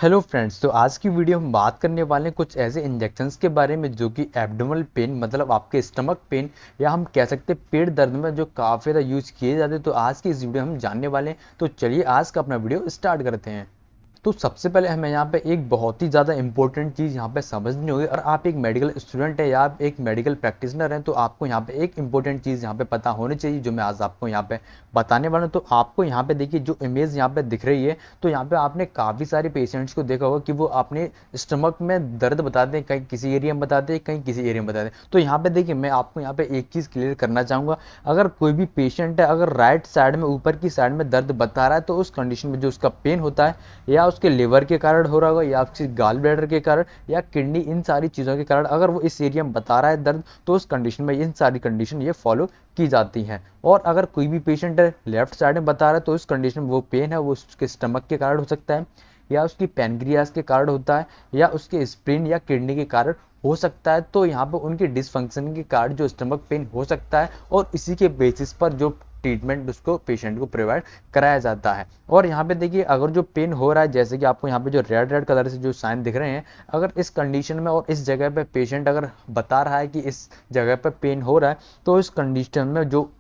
Hello friends, तो आज की वीडियो हम बात करने वाले हैं कुछ ऐसे इंजेक्शंस के बारे में जो कि एब्डोमिनल पेन मतलब आपके स्टमक पेन या हम कह सकते हैं पेट दर्द में जो काफ़ी ज़्यादा यूज़ किए जाते हैं। तो आज की इस वीडियो हम जानने वाले हैं। तो चलिए आज का अपना वीडियो स्टार्ट करते हैं। तो सबसे पहले हमें यहाँ पे एक बहुत ही ज़्यादा इंपॉर्टेंट चीज़ यहाँ पे समझनी होगी। और आप एक मेडिकल स्टूडेंट है या आप एक मेडिकल प्रैक्टिशनर हैं तो आपको यहाँ पे एक इंपॉर्टेंट चीज़ यहाँ पे पता होनी चाहिए जो मैं आज आपको यहाँ पे बताने वाला हूँ। तो आपको यहाँ पे देखिए जो इमेज यहाँ पे दिख रही है, तो यहाँ पे आपने काफ़ी सारे पेशेंट्स को देखा होगा कि वो अपने स्टमक में दर्द बताते हैं, कहीं किसी एरिया में बताते हैं, कहीं किसी एरिया में बताते हैं। तो यहाँ पे देखिए मैं आपको यहाँ पे एक चीज़ क्लियर करना चाहूँगा। अगर कोई भी पेशेंट है, अगर राइट साइड में ऊपर की साइड में दर्द बता रहा है तो उस कंडीशन में जो उसका पेन होता है या उसके लिवर के कारण हो रहा होगा या उसकी गाल ब्लैडर के कारण या किडनी, इन सारी चीज़ों के कारण अगर वो इस एरिया में बता रहा है दर्द, तो उस कंडीशन में इन सारी कंडीशन ये फॉलो की जाती हैं। और अगर कोई भी पेशेंट है लेफ्ट साइड में बता रहा है तो उस कंडीशन में वो पेन है वो उसके स्टमक के कारण हो सकता है या उसकी पैनक्रियास के कारण होता है या उसके स्प्लीन या किडनी के कारण हो सकता है। तो यहाँ पर उनकी डिसफंक्शन के कारण जो स्टमक पेन हो सकता है और इसी के बेसिस पर जो ट्रीटमेंट उसको पेशेंट को प्रोवाइड कराया जाता है। और यहाँ पे देखिए अगर जो पेन हो रहा है, जैसे कि आपको यहाँ पे जो रेड रेड कलर से जो साइन दिख रहे हैं, अगर इस कंडीशन में और इस जगह पे पेशेंट अगर बता रहा है कि इस जगह पे पेन हो रहा है, तो इस कंडीशन में जो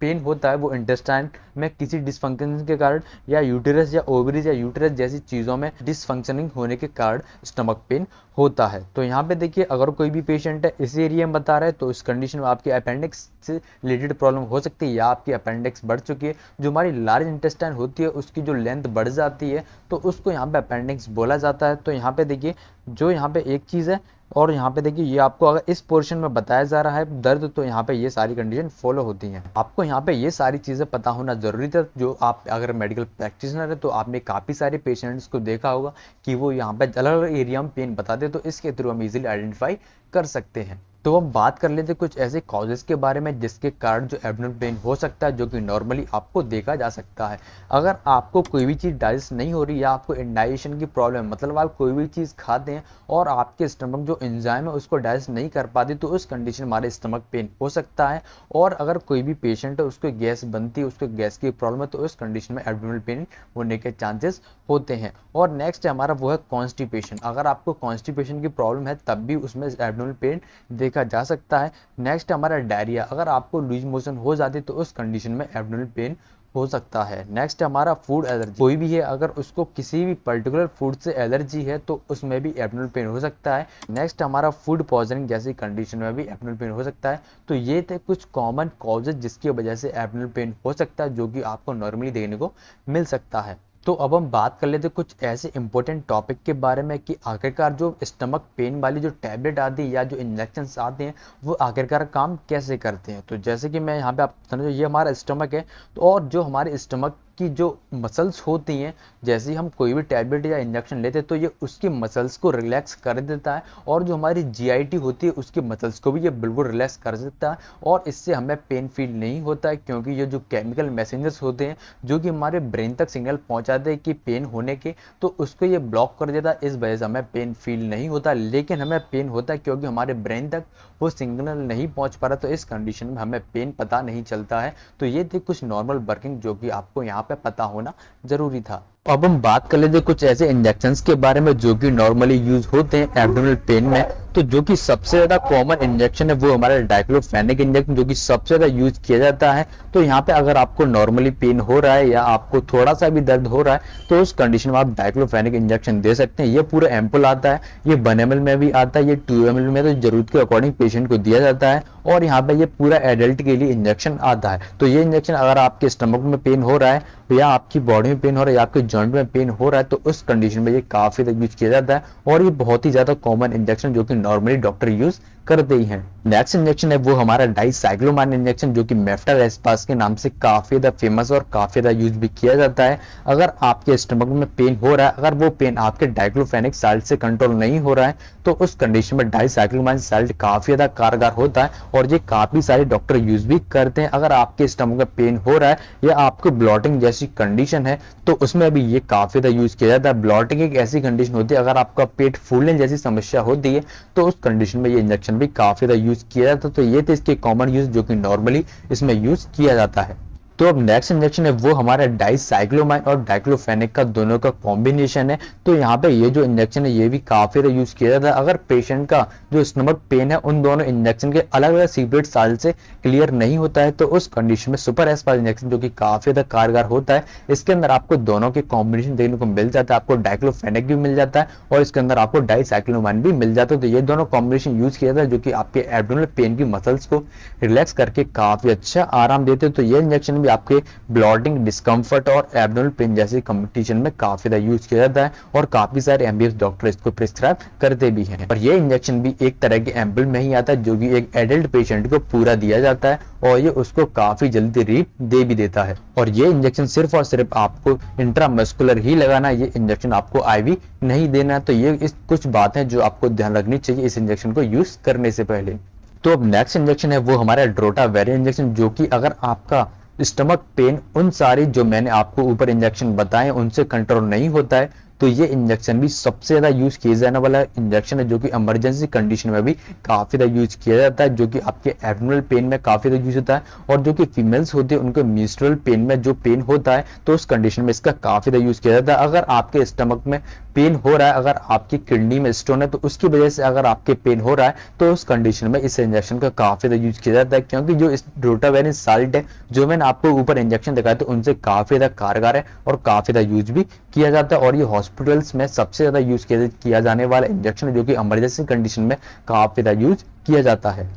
पेन होता है वो इंटेस्टाइन में किसी डिसफंक्शन के कारण या यूटेरस या ओवरीज या यूटेरस जैसी चीज़ों में डिसफंक्शनिंग होने के कारण स्टमक पेन होता है। तो यहाँ पे देखिए अगर कोई भी पेशेंट है इस एरिया में बता रहा है तो इस कंडीशन में आपकी अपेंडिक्स से रिलेटेड प्रॉब्लम हो सकती है या आपकी अपेंडिक्स बढ़ चुकी है। जो हमारी लार्ज इंटेस्टाइन होती है उसकी जो लेंथ बढ़ जाती है तो उसको यहाँ पे अपेंडिक्स बोला जाता है। तो यहाँ पे देखिए जो यहाँ पे एक चीज़ है, और यहाँ पे देखिए ये आपको अगर इस पोर्शन में बताया जा रहा है दर्द, तो यहाँ पे ये सारी कंडीशन फॉलो होती हैं। आपको यहाँ पे ये सारी चीज़ें पता होना जरूरी था। जो आप अगर मेडिकल प्रैक्टिशनर है तो आपने काफ़ी सारे पेशेंट्स को देखा होगा कि वो यहाँ पे अलग अलग एरिया में पेन बताते हैं, तो इसके थ्रू हम इजीली आइडेंटिफाई कर सकते हैं। तो हम बात कर लेते हैं कुछ ऐसे कॉजेज के बारे में जिसके कारण जो एब्डोमिनल पेन हो सकता है जो कि नॉर्मली आपको देखा जा सकता है। अगर आपको कोई भी चीज़ डाइजेस्ट नहीं हो रही या आपको इंडाइजेशन की प्रॉब्लम, मतलब आप कोई भी चीज़ खाते हैं और आपके स्टमक जो एंजाइम है उसको डाइजेस्ट नहीं कर पाती, तो उस कंडीशन में हमारे स्टमक पेन हो सकता है। और अगर कोई भी पेशेंट है उसको गैस बनती है, उसको गैस की प्रॉब्लम है, तो उस कंडीशन में एब्डोमिनल पेन होने के चांसेस होते हैं। और नेक्स्ट है हमारा वो है कॉन्स्टिपेशन। अगर आपको कॉन्स्टिपेशन की प्रॉब्लम है तब भी उसमें एब्डोमिनल पेन देखा जा सकता है। नेक्स्ट हमारा डायरिया। अगर आपको लूज मोशन हो जाती है तो उस कंडीशन में एब्डोमिनल पेन हो सकता है। नेक्स्ट हमारा फूड एलर्जी। कोई भी है अगर उसको किसी भी पर्टिकुलर फूड से एलर्जी है तो उसमें भी एब्डोमिनल पेन हो सकता है। नेक्स्ट हमारा फूड पॉइजनिंग जैसी कंडीशन में भी एब्डोमिनल पेन हो सकता है। तो ये थे कुछ कॉमन कॉजेज जिसकी वजह से एब्डोमिनल पेन हो सकता है जो कि आपको नॉर्मली देखने को मिल सकता है। तो अब हम बात कर लेते हैं कुछ ऐसे इंपॉर्टेंट टॉपिक के बारे में कि आखिरकार जो स्टमक पेन वाली जो टैबलेट आती है या जो इंजेक्शन आते हैं वो आखिरकार काम कैसे करते हैं। तो जैसे कि मैं यहाँ पे आप समझो ये हमारा स्टमक है, तो और जो हमारे स्टमक की जो मसल्स होती हैं, जैसे ही हम कोई भी टैबलेट या इंजेक्शन लेते हैं तो ये उसकी मसल्स को रिलैक्स कर देता है, और जो हमारी जीआईटी होती है उसकी मसल्स को भी ये बिल्कुल रिलैक्स कर देता है। और इससे हमें पेन फील नहीं होता है, क्योंकि ये जो केमिकल मैसेंजर्स होते हैं जो कि हमारे ब्रेन तक सिग्नल पहुंचाते हैं कि पेन होने के, तो उसको ये ब्लॉक कर देता है। इस वजह से हमें पेन फील नहीं होता, लेकिन हमें पेन होता है क्योंकि हमारे ब्रेन तक वो सिग्नल नहीं पहुंच पा रहा, तो इस कंडीशन में हमें पेन पता नहीं चलता है। तो ये थे कुछ नॉर्मल वर्किंग जो कि आपको यहाँ पे पता होना जरूरी था। अब हम बात कर लेते हैं कुछ ऐसे इंजेक्शंस के बारे में जो कि नॉर्मली यूज होते हैं एब्डोमिनल पेन में। तो जो कि सबसे ज्यादा कॉमन इंजेक्शन है वो हमारा डाइक्लोफेनेक इंजेक्शन जो कि सबसे ज्यादा यूज किया जाता है। तो यहाँ पे अगर आपको नॉर्मली पेन हो रहा है या आपको थोड़ा सा भी दर्द हो रहा है तो उस कंडीशन में आप डाइक्लोफेनेक इंजेक्शन दे सकते हैं। ये पूरा एम्पुल आता है, ये 1 ml में भी आता है, ये 2 ml में, तो जरूरत के अकॉर्डिंग पेशेंट को दिया जाता है। और यहाँ पे ये पूरा एडल्ट के लिए इंजेक्शन आता है। तो ये इंजेक्शन अगर आपके स्टमक में पेन हो रहा है या आपकी बॉडी में पेन हो रहा है या आपके जॉइंट में पेन हो रहा है तो उस कंडीशन में ये काफी यूज किया जाता है। और ये बहुत ही ज्यादा कॉमन इंजेक्शन जो कि नॉर्मली डॉक्टर यूज करते ही हैं। नेक्स्ट इंजेक्शन है वो हमारा डाइसाइक्लोमाइन इंजेक्शन जो कि मेफ्टार एस्पास के नाम से काफी ज्यादा फेमस और काफी ज्यादा यूज भी किया जाता है। अगर आपके स्टमक में पेन हो रहा है, अगर वो पेन आपके डाइक्लोफेनेक साल्ट से कंट्रोल नहीं हो रहा है, तो उस कंडीशन में डाइसाइक्लोमाइन साल्ट काफी ज्यादा कारगर होता है और ये काफी सारे डॉक्टर यूज भी करते हैं। अगर आपके स्टमक में पेन हो रहा है या आपको ब्लॉटिंग जैसी कंडीशन है तो उसमें भी ये काफी ज्यादा यूज किया जाता है। ब्लॉटिंग एक ऐसी कंडीशन होती है, अगर आपका पेट फूलने जैसी समस्या होती है तो उस कंडीशन में ये इंजेक्शन भी काफी ज्यादा यूज किया जाता है। तो ये थे इसके कॉमन यूज जो कि नॉर्मली इसमें यूज किया जाता है। तो अब नेक्स्ट इंजेक्शन है वो हमारा डाइसाइक्लोमाइन और डाइक्लोफेनेक का दोनों का कॉम्बिनेशन है। तो यहाँ पे ये जो इंजेक्शन है ये भी काफी ज्यादा यूज किया जाता है अगर पेशेंट का जो स्टमक पेन है उन दोनों इंजेक्शन के अलग अलग सीक्रेट साल से क्लियर नहीं होता है, तो उस कंडीशन में सुपर एस्पार इंजेक्शन जो कि काफी ज्यादा कारगर होता है, इसके अंदर आपको दोनों के कॉम्बिनेशन देखने को मिल जाता है। आपको डाइक्लोफेनेक भी मिल जाता है और इसके अंदर आपको डाइसाइक्लोमाइन भी मिल जाता है। तो ये दोनों कॉम्बिनेशन यूज किया जाता है जो कि आपके एब्डोमिनल पेन की मसल्स को रिलैक्स करके काफी अच्छा आराम देते हैं। तो ये इंजेक्शन भी आपके ब्लॉटिंग, डिस्कम्फर्ट और एब्डोमिनल पेन जैसे कंपटीशन में काफी ज्यादा यूज किया जाता है और काफी सारे एमबीबीएस डॉक्टर इसको प्रिस्क्राइब करते भी हैं। और ये इंजेक्शन भी एक तरह के एम्पल में ही आता है जो कि एक एडल्ट पेशेंट को पूरा दिया जाता है और ये उसको काफी जल्दी रिलीफ दे भी देता है। और ये इंजेक्शन सिर्फ और सिर्फ आपको इंट्रामस्कुलर ही लगाना है, ये इंजेक्शन आपको आईवी नहीं देना है। तो ये इस कुछ बातें जो आपको ध्यान रखनी चाहिए इस इंजेक्शन को यूज करने से पहले। तो अब नेक्स्ट इंजेक्शन है वो हमारा ड्रोटावेरिन इंजेक्शन, जो कि अगर आपका स्टमक पेन उन सारी जो मैंने आपको ऊपर इंजेक्शन बताए उनसे कंट्रोल नहीं होता है, तो ये इंजेक्शन भी सबसे ज्यादा यूज किया जाने वाला इंजेक्शन है जो कि इमरजेंसी कंडीशन में भी काफी ज्यादा यूज किया जाता है, जो कि आपके एब्डोमिनल पेन में काफी ज्यादा यूज होता है। और जो कि फीमेल्स होते हैं उनको मेंस्ट्रुअल पेन में जो पेन होता है तो उस कंडीशन में इसका काफी ज्यादा यूज किया जाता है। अगर आपके स्टमक में पेन हो रहा है, अगर आपकी किडनी में स्टोन है तो उसकी वजह से अगर आपके पेन हो रहा है तो उस कंडीशन में इस इंजेक्शन का काफी ज्यादा यूज किया जाता है, क्योंकि जो इस ड्रोटावेरिन साल्ट है जो मैंने आपको ऊपर इंजेक्शन दिखाया था उनसे काफी ज्यादा कारगर है और काफी ज्यादा यूज भी किया जाता है। और ये हॉस्पिटल्स में सबसे ज्यादा यूज किया जाने वाला इंजेक्शन है जो कि इमरजेंसी कंडीशन में काफी ज्यादा यूज किया जाता है।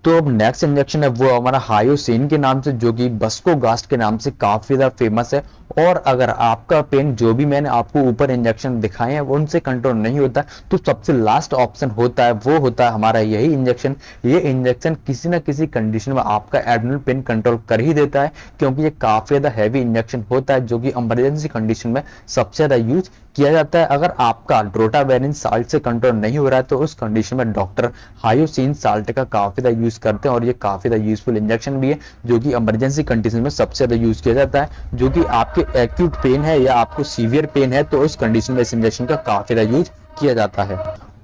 तो अब नेक्स्ट इंजेक्शन है वो हमारा हायोसिन के नाम से, जो कि बस्कोगास्ट के नाम से काफी ज्यादा फेमस है। और अगर आपका पेन जो भी मैंने आपको ऊपर इंजेक्शन दिखाए हैं उनसे कंट्रोल नहीं होता तो सबसे लास्ट ऑप्शन होता है वो होता है हमारा यही इंजेक्शन। ये इंजेक्शन किसी ना किसी कंडीशन में आपका एब्डोमिनल पेन कंट्रोल कर ही देता है, क्योंकि ये काफी ज्यादा हैवी इंजेक्शन होता है जो कि इमरजेंसी कंडीशन में सबसे ज्यादा यूज किया जाता है। अगर आपका ड्रोटावेरिन साल्ट से कंट्रोल नहीं हो रहा है तो उस कंडीशन में डॉक्टर हायोसिन साल्ट का काफी ज्यादा यूज करते हैं और ये काफी ज्यादा यूजफुल इंजेक्शन भी है जो कि इमरजेंसी कंडीशन में सबसे ज्यादा यूज किया जाता है। जो कि आपके एक्यूट पेन है या आपको सीवियर पेन है तो उस कंडीशन में इस इंजेक्शन का काफी ज्यादा यूज किया जाता है।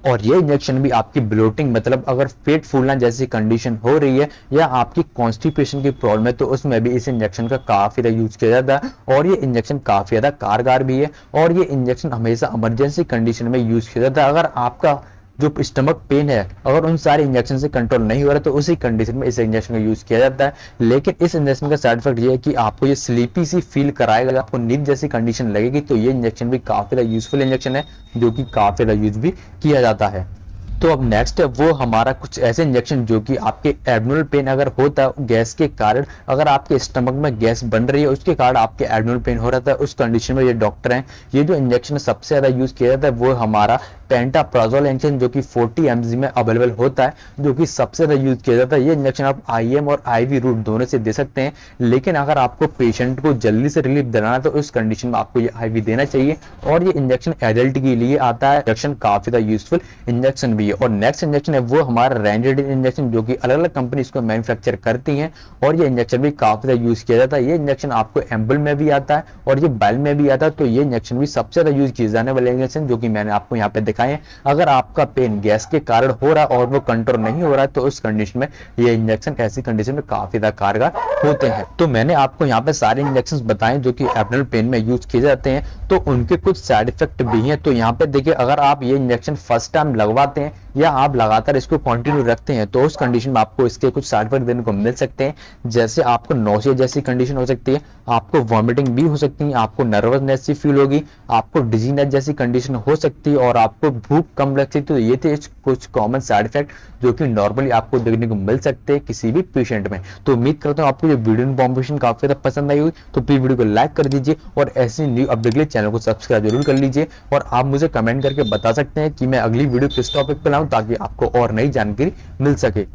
और ये इंजेक्शन भी आपकी ब्लोटिंग मतलब अगर पेट फूलना जैसी कंडीशन हो रही है या आपकी कॉन्स्टिपेशन की प्रॉब्लम है तो उसमें भी इस इंजेक्शन का काफी ज्यादा यूज किया जाता है। और ये इंजेक्शन काफी ज्यादा कारगर भी है और ये इंजेक्शन हमेशा इमरजेंसी कंडीशन में यूज किया जाता है। अगर आपका जो स्टमक पेन है अगर उन सारे इंजेक्शन से कंट्रोल नहीं हो रहा तो उसी कंडीशन में इस इंजेक्शन का यूज किया जाता है। लेकिन इस इंजेक्शन का साइड इफेक्ट ये है कि आपको ये स्लीपी सी फील कराएगा, आपको नींद जैसी कंडीशन लगेगी। तो ये इंजेक्शन भी काफी ज्यादा यूजफुल इंजेक्शन है जो कि काफी ज्यादा यूज भी किया जाता है। तो अब नेक्स्ट है वो हमारा कुछ ऐसे इंजेक्शन जो कि आपके एब्डोमिनल पेन अगर होता है गैस के कारण, अगर आपके स्टमक में गैस बन रही है उसके कारण आपके एब्डोमिनल पेन हो रहा था उस कंडीशन में ये डॉक्टर हैं ये जो इंजेक्शन सबसे ज्यादा यूज किया जाता है वो हमारा पेंटाप्राजोल इंजेक्शन जो कि 40 mg में अवेलेबल होता है, जो कि सबसे ज्यादा यूज किया जाता है। ये इंजेक्शन आप IM और IV रूट दोनों से दे सकते हैं, लेकिन अगर आपको पेशेंट को जल्दी से रिलीफ देना है तो उस कंडीशन में आपको ये IV देना चाहिए। और ये इंजेक्शन एडल्ट के लिए आता है, इंजेक्शन काफी ज्यादा यूजफुल इंजेक्शन भी है। और नेक्स्ट इंजेक्शन है वो हमारा रेंडेडिन इंजेक्शन जो कि अलग अलग कंपनी इसको मैन्युफैक्चर करती हैं और ये इंजेक्शन भी काफी ज्यादा यूज किया जाता है। ये इंजेक्शन आपको एम्बल में भी आता है और ये बाइल में भी आता है। तो ये इंजेक्शन भी सबसे ज्यादा यूज किए जाने वाले इंजेक्शन जो कि मैंने आपको यहाँ पे दिखाए हैं। अगर आपका पेन गैस के कारण हो रहा है और वो कंट्रोल नहीं हो रहा है तो उस कंडीशन में ये इंजेक्शन ऐसी कंडीशन में काफी ज्यादा कारगर होते हैं। तो मैंने आपको यहाँ पे सारे इंजेक्शन बताए जो कि एब्डोमिनल पेन में यूज किए जाते हैं, तो उनके कुछ साइड इफेक्ट भी हैं। तो यहाँ पे देखिए अगर आप ये इंजेक्शन फर्स्ट टाइम लगवाते हैं या आप लगातार इसको कंटिन्यू रखते हैं तो उस कंडीशन में आपको इसके कुछ साइड इफेक्ट देने को मिल सकते हैं। जैसे आपको नौसिया जैसी कंडीशन हो सकती है, आपको वॉमिटिंग भी हो सकती है, आपको नर्वसनेस सी फील होगी, आपको डिजीनेस जैसी कंडीशन हो सकती है और आपको भूख कम लग सकती है। तो ये थे कुछ कॉमन साइड इफेक्ट जो कि नॉर्मली आपको देखने को मिल सकते हैं किसी भी पेशेंट में। तो उम्मीद करता हूँ आपको ये वीडियो इन्फॉर्मेशन काफी ज्यादा पसंद आई हुई, तो प्लीज वीडियो को लाइक कर दीजिए और ऐसी न्यू अपडेट के लिए चैनल को सब्सक्राइब जरूर कर लीजिए। और आप मुझे कमेंट करके बता सकते हैं कि मैं अगली वीडियो किस टॉपिक पर लाऊं ताकि आपको और नई जानकारी मिल सके।